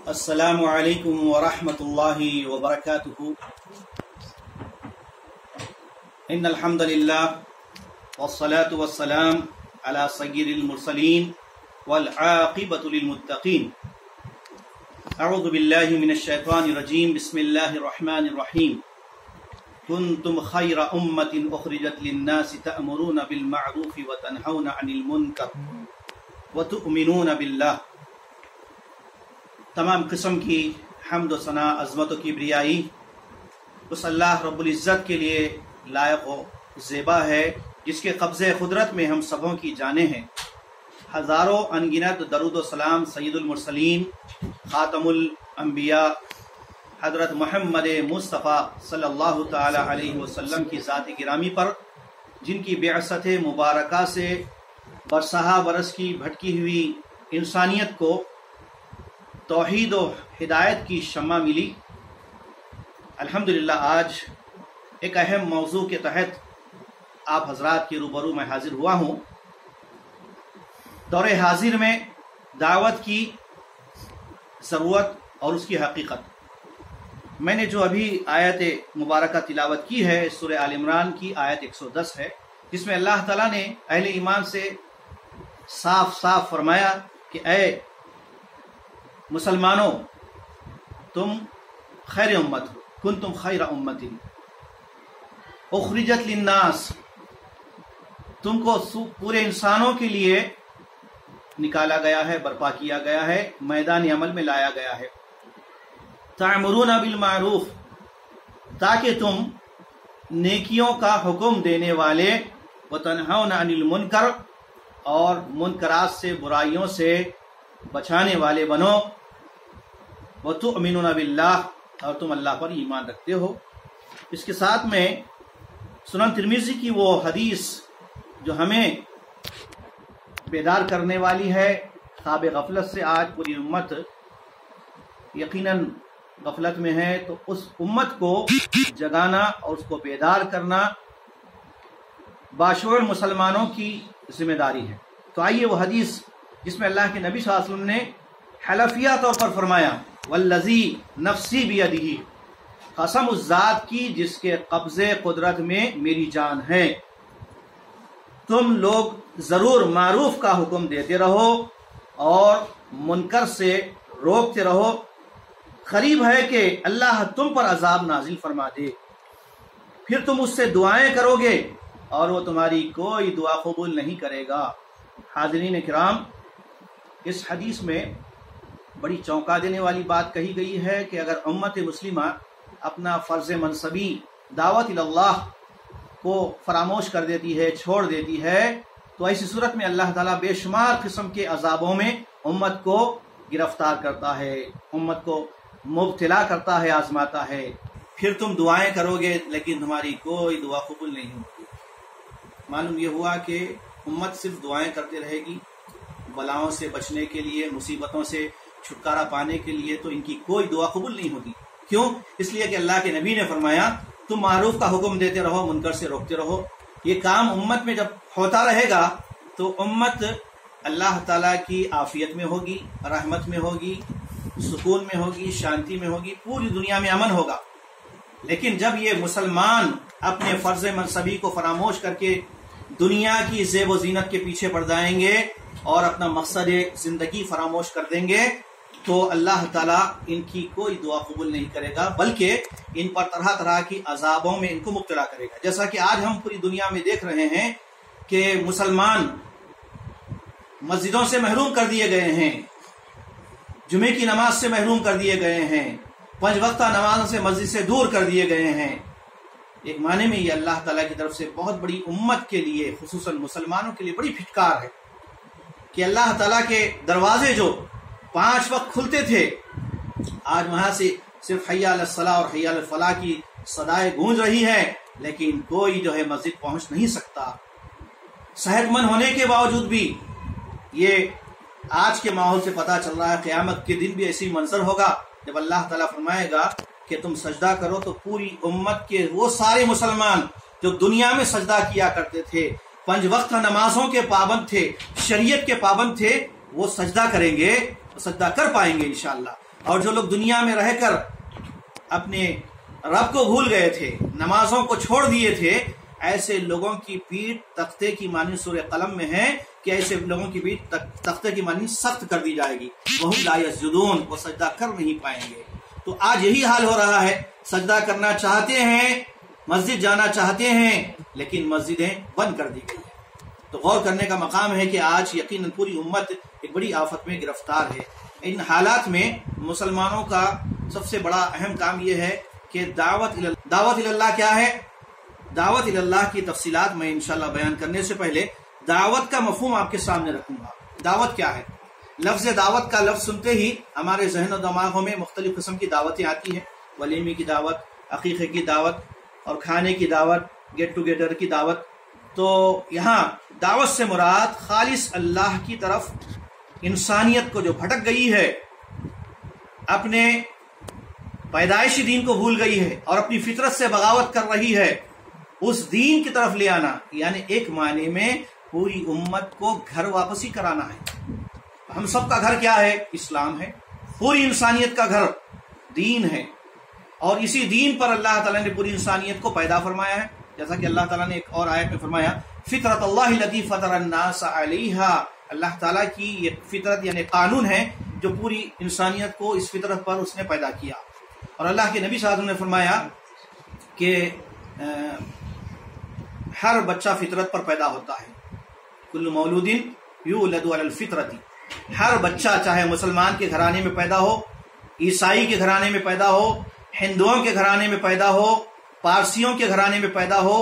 السلام علیکم ورحمۃ اللہ وبرکاتہ۔ ان الحمد للہ والصلاة والسلام علی سید المرسلین والعاقبۃ للمتقین۔ اعوذ باللہ من الشیطان الرجیم، بسم اللہ الرحمن الرحیم۔ کنتم خیر امۃ اخرجت للناس تأمرون بالمعروف وتنہون عن المنکر وتؤمنون باللہ۔ تمام قسم کی حمد و ثنا، عظمت و کبریائی اس اللہ رب العزت کے لیے لائق و زیبا ہے جس کے قبضے قدرت میں ہم سبوں کی جانیں ہیں۔ ہزاروں انگنت درود و سلام سید المرسلین خاتم الانبیاء حضرت محمد مصطفیٰ صلی اللہ تعالی علیہ وسلم کی ذات گرامی پر، جن کی بعثت مبارکہ سے برسہ برس کی بھٹکی ہوئی انسانیت کو توحید و ہدایت کی شمع ملی۔ الحمدللہ آج ایک اہم موضوع کے تحت آپ حضرات کے روبرو میں حاضر ہوا ہوں۔ دور حاضر میں دعوت کی ضرورت اور اس کی حقیقت۔ میں نے جو ابھی آیت مبارکہ تلاوت کی ہے سورہ آل عمران کی آیت 110 ہے، جس میں اللہ تعالیٰ نے اہل ایمان سے صاف صاف فرمایا کہ اے مسلمانوں، تم خیر امت ہو، کنتم خیر امت اخرجت للناس، تم کو پورے انسانوں کے لیے نکالا گیا ہے، برپا کیا گیا ہے، میدان عمل میں لایا گیا ہے۔ تعمرون بالمعروف، تاکہ تم نیکیوں کا حکم دینے والے، وتنہون عن المنکر، اور منکرات سے، برائیوں سے بچانے والے بنو، وتؤمنون باللہ، اور تم اللہ پر ایمان رکھتے ہو۔ اس کے ساتھ میں سنن ترمذی کی وہ حدیث جو ہمیں بیدار کرنے والی ہے خواب غفلت سے۔ آج پوری امت یقیناً غفلت میں ہے، تو اس امت کو جگانا اور اس کو بیدار کرنا باشعور مسلمانوں کی ذمہ داری ہے۔ تو آئیے وہ حدیث جس میں اللہ کے نبی صلی اللہ علیہ وسلم نے حلفیہ طور پر فرمایا، والذی نفسی بیدہ، قسم اس ذات کی جس کے قبضے قدرت میں میری جان ہے، تم لوگ ضرور معروف کا حکم دیتے رہو اور منکر سے روکتے رہو، قریب ہے کہ اللہ تم پر عذاب نازل فرما دے، پھر تم اس سے دعائیں کرو گے اور وہ تمہاری کوئی دعا قبول نہیں کرے گا۔ حاضرین کرام، اس حدیث میں بڑی چونکا دینے والی بات کہی گئی ہے کہ اگر امت مسلمہ اپنا فرض منصبی دعوت اللہ کو فراموش کر دیتی ہے، چھوڑ دیتی ہے، تو ایسی صورت میں اللہ تعالیٰ بے شمار قسم کے عذابوں میں امت کو گرفتار کرتا ہے، امت کو مبتلا کرتا ہے، آزماتا ہے۔ پھر تم دعائیں کرو گے لیکن تمہاری کوئی دعا قبول نہیں ہوگی۔ معلوم یہ ہوا کہ امت صرف دعائیں کرتے رہے گی بلاؤں سے بچنے کے لیے، مصیبتوں سے چھٹکارا پانے کے لیے، تو ان کی کوئی دعا قبول نہیں ہوگی۔ کیوں؟ اس لیے کہ اللہ کے نبی نے فرمایا تم معروف کا حکم دیتے رہو، منکر سے روکتے رہو۔ یہ کام امت میں جب ہوتا رہے گا تو امت اللہ تعالیٰ کی عافیت میں ہوگی، رحمت میں ہوگی، سکون میں ہوگی، شانتی میں ہوگی، پوری دنیا میں امن ہوگا۔ لیکن جب یہ مسلمان اپنے فرض منصبی کو فراموش کر کے دنیا کی زیب و زینت کے پیچھے پڑ جائیں گے اور اپنا مقصد زندگی فراموش کر دیں گے، تو اللہ تعالیٰ ان کی کوئی دعا قبول نہیں کرے گا، بلکہ ان پر طرح طرح کی عذابوں میں ان کو مبتلا کرے گا۔ جیسا کہ آج ہم پوری دنیا میں دیکھ رہے ہیں کہ مسلمان مسجدوں سے محروم کر دیے گئے ہیں، جمعے کی نماز سے محروم کر دیے گئے ہیں، 5 وقتہ نماز سے مسجد سے دور کر دیے گئے ہیں۔ ایک معنی میں یہ اللہ تعالیٰ کی طرف سے بہت بڑی امت کے لیے، خصوصاً مسلمانوں کے لیے بڑی پھٹکار ہے کہ اللہ تعالیٰ کے دروازے جو 5 وقت کھلتے تھے، آج وہاں سے صرف حی علی الصلاۃ اور حی علی الفلاح کی صدائیں گونج رہی ہے، لیکن کوئی جو ہے مسجد پہنچ نہیں سکتا۔ صحت مند ہونے کے باوجود بھی یہ آج کے ماحول سے پتہ چل رہا ہے، قیامت کے دن بھی ایسی منظر ہوگا جب اللہ تعالیٰ فرمائے گا کہ تم سجدہ کرو، تو پوری امت کے وہ سارے مسلمان جو دنیا میں سجدہ کیا کرتے تھے، 5 وقت نمازوں کے پابند تھے، شریعت کے پابند تھے، وہ سجدہ کریں گے، سجدہ کر پائیں گے انشاءاللہ۔ اور جو لوگ دنیا میں رہ کر اپنے رب کو بھول گئے تھے، نمازوں کو چھوڑ دیے تھے، ایسے لوگوں کی پیٹھ تختے کی مانند سورہ قلم میں ہے کہ ایسے لوگوں کی پیٹھ تختے کی مانند سخت کر دی جائے گی، وَهُمْ لَا يَسْجُدُونَ، وہ سجدہ کر نہیں پائیں گے۔ تو آج یہی حال ہو رہا ہے، سجدہ کرنا چاہتے ہیں، مسجد جانا چاہتے ہیں، لیکن مسجدیں بند کر دی گئی ہیں۔ تو غور کرنے کا مقام ہے کہ آج یقیناً پوری امت ایک بڑی آفت میں گرفتار ہے۔ ان حالات میں مسلمانوں کا سب سے بڑا اہم کام یہ ہے کہ دعوت اللہ کیا ہے؟ دعوت اللہ کی تفصیلات میں انشاءاللہ بیان کرنے سے پہلے دعوت کا مفہوم آپ کے سامنے رکھوں گا۔ دعوت کیا ہے؟ لفظ دعوت کا لفظ سنتے ہی ہمارے ذہن و دماغوں میں مختلف قسم کی دعوتیں آتی ہیں، ولیمے کی دعوت، عقیقے کی دعوت اور کھانے کی دعوت، گیٹ ٹوگیدر کی دعوت۔ تو یہاں دعوت سے مراد خالص اللہ کی طرف انسانیت کو جو بھٹک گئی ہے، اپنے پیدائشی دین کو بھول گئی ہے اور اپنی فطرت سے بغاوت کر رہی ہے، اس دین کی طرف لے آنا، یعنی ایک معنی میں پوری امت کو گھر واپسی کرانا ہے۔ ہم سب کا گھر کیا ہے؟ اسلام ہے، پوری انسانیت کا گھر دین ہے، اور اسی دین پر اللہ تعالیٰ نے پوری انسانیت کو پیدا فرمایا ہے، جیسا کہ اللہ تعالیٰ نے ایک اور آیت میں فرمایا فطرت اللہ التی فطر الناس علیہا، اللہ تعالیٰ کی یہ فطرت یعنی قانون ہے جو پوری انسانیت کو اس فطرت پر اس نے پیدا کیا۔ اور اللہ کے نبی صلی اللہ علیہ وسلم نے فرمایا کہ ہر بچہ فطرت پر پیدا ہوتا ہے، کل مولود یولد علی الفطرۃ، ہر بچہ چاہے مسلمان کے گھرانے میں پیدا ہو، عیسائی کے گھرانے میں پیدا ہو، ہندوؤں کے گھرانے میں پیدا ہو، پارسیوں کے گھرانے میں پیدا ہو،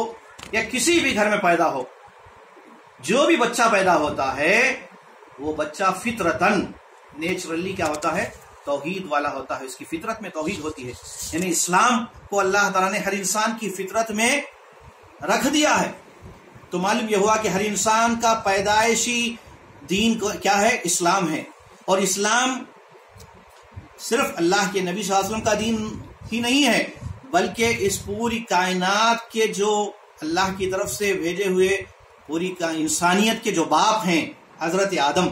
یا کسی بھی گھر میں پیدا ہو، جو بھی بچہ پیدا ہوتا ہے وہ بچہ فطرتاً نیچرلی کیا ہوتا ہے؟ توحید والا ہوتا ہے، اس کی فطرت میں توحید ہوتی ہے، یعنی اسلام کو اللہ تعالیٰ نے ہر انسان کی فطرت میں رکھ دیا ہے۔ تو معلوم یہ ہوا کہ ہر انسان کا پیدائشی دین کیا ہے؟ اسلام ہے، اور اسلام صرف اللہ کے نبی صلی اللہ علیہ وسلم کا دین ہی نہیں ہے، بلکہ اس پوری کائنات کے جو اللہ کی طرف سے بھیجے ہوئے پوری انسانیت کے جو باپ ہیں، حضرت آدم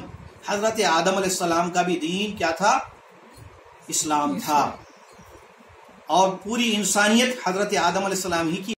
علیہ السلام کا بھی دین کیا تھا؟ اسلام تھا، اور پوری انسانیت حضرت آدم علیہ السلام ہی کی